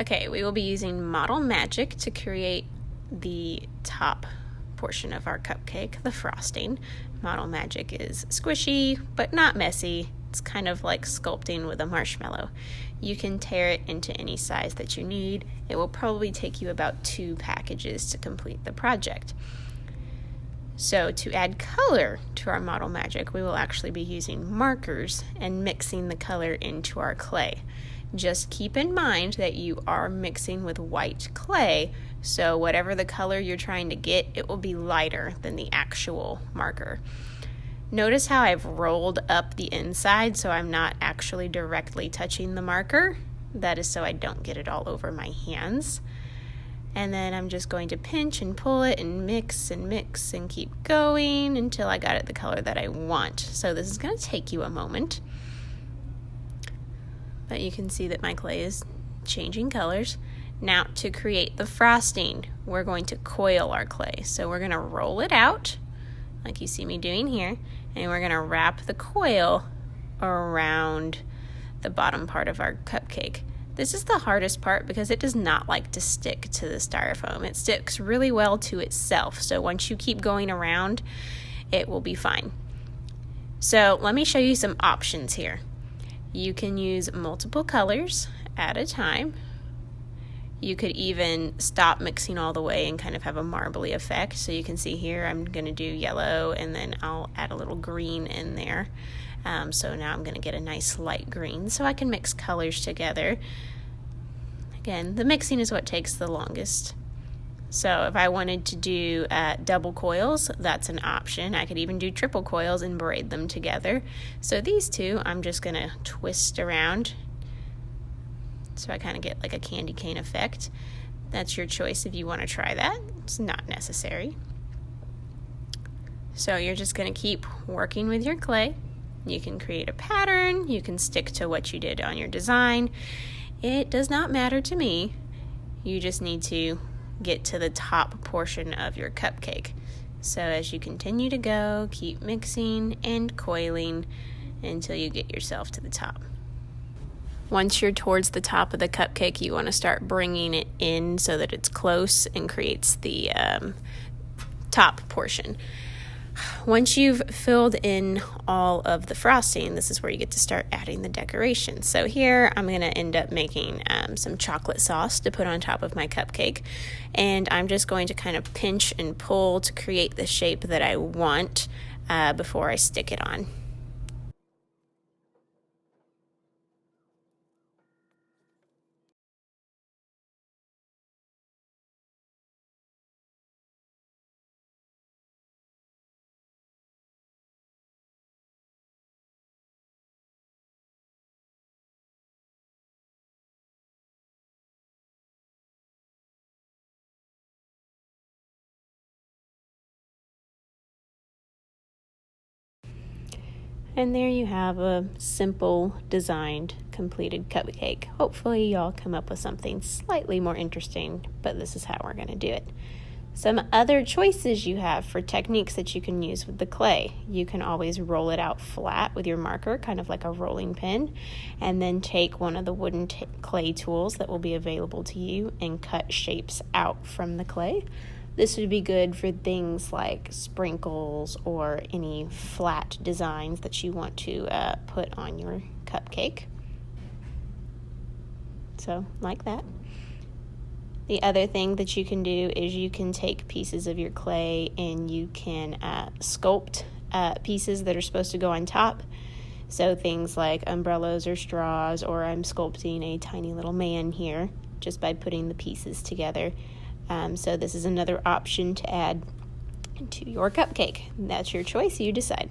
Okay, we will be using Model Magic to create the top portion of our cupcake, the frosting. Model Magic is squishy, but not messy. It's kind of like sculpting with a marshmallow. You can tear it into any size that you need. It will probably take you about 2 packages to complete the project. So to add color to our Model Magic, we will actually be using markers and mixing the color into our clay. Just keep in mind that you are mixing with white clay, so whatever the color you're trying to get, it will be lighter than the actual marker. Notice how I've rolled up the inside so I'm not actually directly touching the marker. That is so I don't get it all over my hands. And then I'm just going to pinch and pull it and mix and keep going until I got it the color that I want. So this is going to take you a moment. But you can see that my clay is changing colors. Now to create the frosting, we're going to coil our clay. So we're going to roll it out, like you see me doing here, and we're going to wrap the coil around the bottom part of our cupcake. This is the hardest part because it does not like to stick to the styrofoam. It sticks really well to itself, so once you keep going around, it will be fine. So let me show you some options here. You can use multiple colors at a time. You could even stop mixing all the way and kind of have a marbly effect. So you can see here I'm going to do yellow and then I'll add a little green in there. So now I'm going to get a nice light green so I can mix colors together. Again, the mixing is what takes the longest. So if I wanted to do double coils, that's an option. I could even do triple coils and braid them together. So these two, I'm just going to twist around so I kind of get like a candy cane effect. That's your choice if you want to try that. It's not necessary. So you're just going to keep working with your clay. You can create a pattern. You can stick to what you did on your design. It does not matter to me. You just need to get to the top portion of your cupcake. So as you continue to go, keep mixing and coiling until you get yourself to the top. Once you're towards the top of the cupcake, you want to start bringing it in so that it's close and creates the top portion. Once you've filled in all of the frosting, this is where you get to start adding the decorations. So here I'm going to end up making some chocolate sauce to put on top of my cupcake. And I'm just going to kind of pinch and pull to create the shape that I want before I stick it on. And there you have a simple designed completed cupcake. Hopefully y'all come up with something slightly more interesting, but this is how we're going to do it. Some other choices you have for techniques that you can use with the clay. You can always roll it out flat with your marker, kind of like a rolling pin, and then take one of the wooden clay tools that will be available to you and cut shapes out from the clay. This would be good for things like sprinkles or any flat designs that you want to put on your cupcake. So, like that. The other thing that you can do is you can take pieces of your clay and you can sculpt pieces that are supposed to go on top. So things like umbrellas or straws, or I'm sculpting a tiny little man here just by putting the pieces together. So this is another option to add to your cupcake. That's your choice. You decide.